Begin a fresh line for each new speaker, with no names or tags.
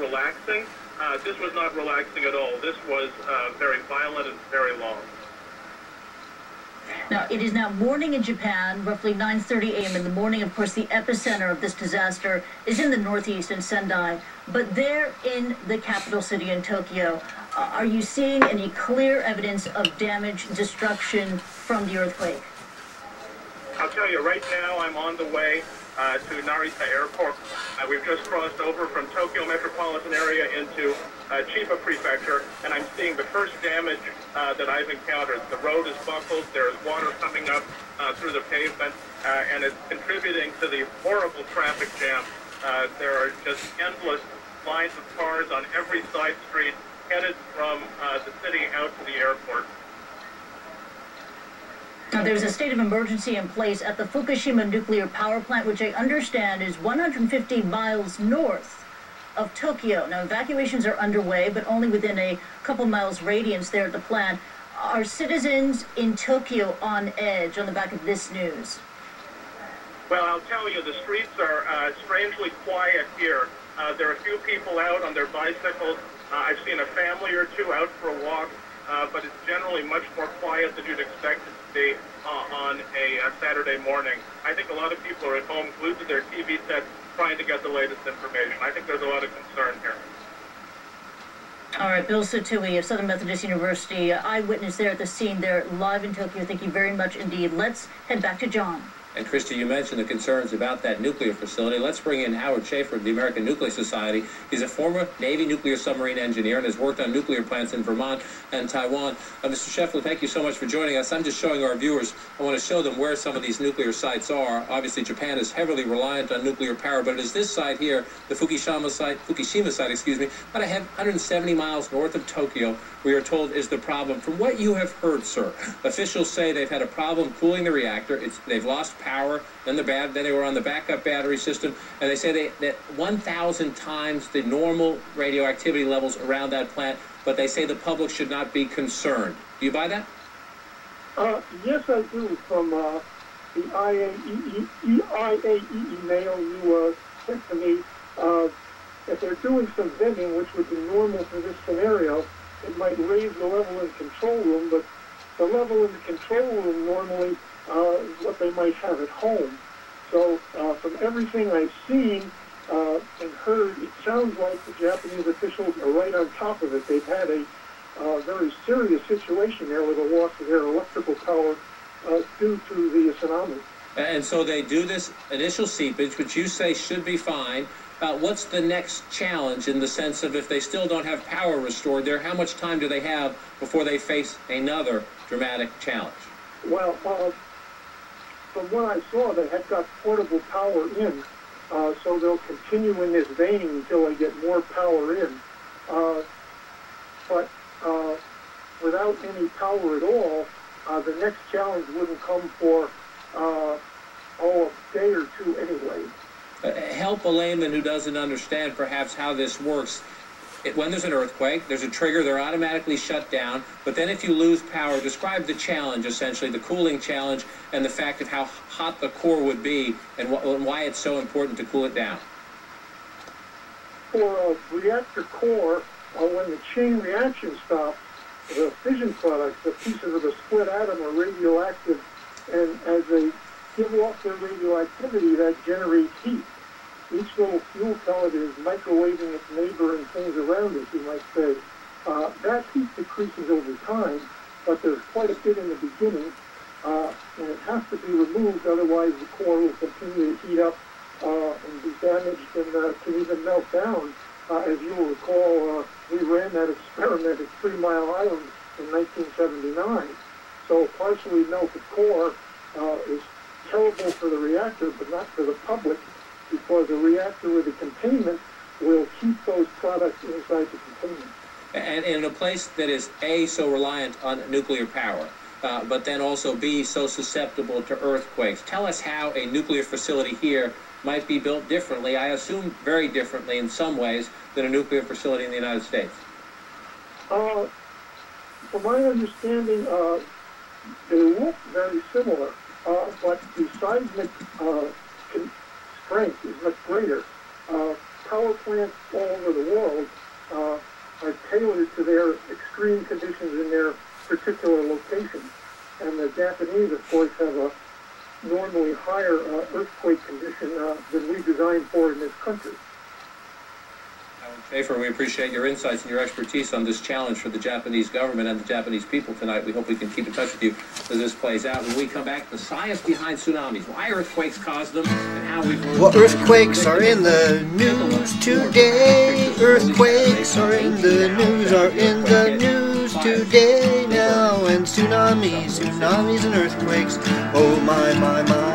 relaxing. This was not relaxing at all. This was very violent and very long.
Now, it is now morning in Japan, roughly 9:30 a.m. in the morning. Of course, the epicenter of this disaster is in the northeast in Sendai. But there in the capital city in Tokyo, are you seeing any clear evidence of damage, destruction from the earthquake?
I'll tell you, right now I'm on the way to Narita Airport. We've just crossed over from Tokyo metropolitan area into Chiba Prefecture, and I'm seeing the first damage that I've encountered. The road is buckled, there's water coming up through the pavement, and it's contributing to the horrible traffic jam. There are just endless lines of cars on every side street headed from the city out to the airport.
Now, there's a state of emergency in place at the Fukushima nuclear power plant, which I understand is 150 miles north of Tokyo. Now, evacuations are underway, but only within a couple miles radius there at the plant. Are citizens in Tokyo on edge on the back of this news?
Well, I'll tell you, the streets are strangely quiet here. There are a few people out on their bicycles. I've seen a family or two out for a walk, but it's generally much more quiet than you'd expect it to be on a Saturday morning. I think a lot of people are at home glued to their TV sets trying to get the latest information. I think there's a lot of concern here.
All right, Bill Satui of Southern Methodist University, eyewitness there at the scene there live in Tokyo. Thank you very much indeed. Let's head back to John.
And Christy, you mentioned the concerns about that nuclear facility. Let's bring in Howard Schaefer of the American Nuclear Society. He's a former Navy nuclear submarine engineer and has worked on nuclear plants in Vermont and Taiwan. Mr. Schaefer, thank you so much for joining us. I'm just showing our viewers, I want to show them where some of these nuclear sites are. Obviously, Japan is heavily reliant on nuclear power, but it is this site here, the Fukushima site, about 170 miles north of Tokyo, we are told is the problem. From what you have heard, sir, officials say they've had a problem cooling the reactor. They've lost power, then they were on the backup battery system, and they say that 1,000 times the normal radioactivity levels around that plant, but they say the public should not be concerned. Do you buy that?
Yes, I do. From the IAEA mail you sent to me, if they're doing some venting, which would be normal for this scenario, it might raise the level in the control room, but the level in the control room normally is what they might have at home. So from everything I've seen and heard, it sounds like the Japanese officials are right on top of it. They've had a very serious situation there with the loss of their electrical power due to the tsunami.
And so they do this initial seepage, which you say should be fine. What's the next challenge in the sense of if they still don't have power restored there, how much time do they have before they face another dramatic challenge?
Well, from what I saw, they had got portable power in, so they'll continue in this vein until they get more power in. But without any power at all, the next challenge wouldn't come for a day or two anyway.
Help a layman who doesn't understand perhaps how this works. When there's an earthquake, there's a trigger, they're automatically shut down, but then if you lose power, describe the challenge, essentially, the cooling challenge, and the fact of how hot the core would be and why it's so important to cool it down.
For a reactor core, when the chain reaction stops, the fission products, the pieces of the split atom are radioactive, and as they give off their radioactivity, that generates heat. Each little fuel pellet is microwaving its neighbor and things around it, you might say. That heat decreases over time, but there's quite a bit in the beginning, and it has to be removed, otherwise the core will continue to heat up and be damaged and can even melt down. As you'll recall, we ran that experiment at 3 Mile Island in 1979. So partially melted core is terrible for the reactor, but not for the public, because the reactor with the containment will keep those products inside the containment.
And in a place that is, A, so reliant on nuclear power, but then also, B, so susceptible to earthquakes. Tell us how a nuclear facility here might be built differently, I assume very differently in some ways, than a nuclear facility in the United States.
From my understanding, they look very similar, but the seismic strength is much greater. power plants all over the world are tailored to their extreme conditions in their particular location. And the Japanese, of course, have a normally higher earthquake condition than we designed for in this country.
Schaefer, we appreciate your insights and your expertise on this challenge for the Japanese government and the Japanese people tonight. We hope we can keep in touch with you as this plays out. When we come back, the science behind tsunamis, why earthquakes cause them, and how we've learned...
Well, earthquakes are in the news today. Earthquakes are in the news today now. And tsunamis and earthquakes. Oh, my, my, my.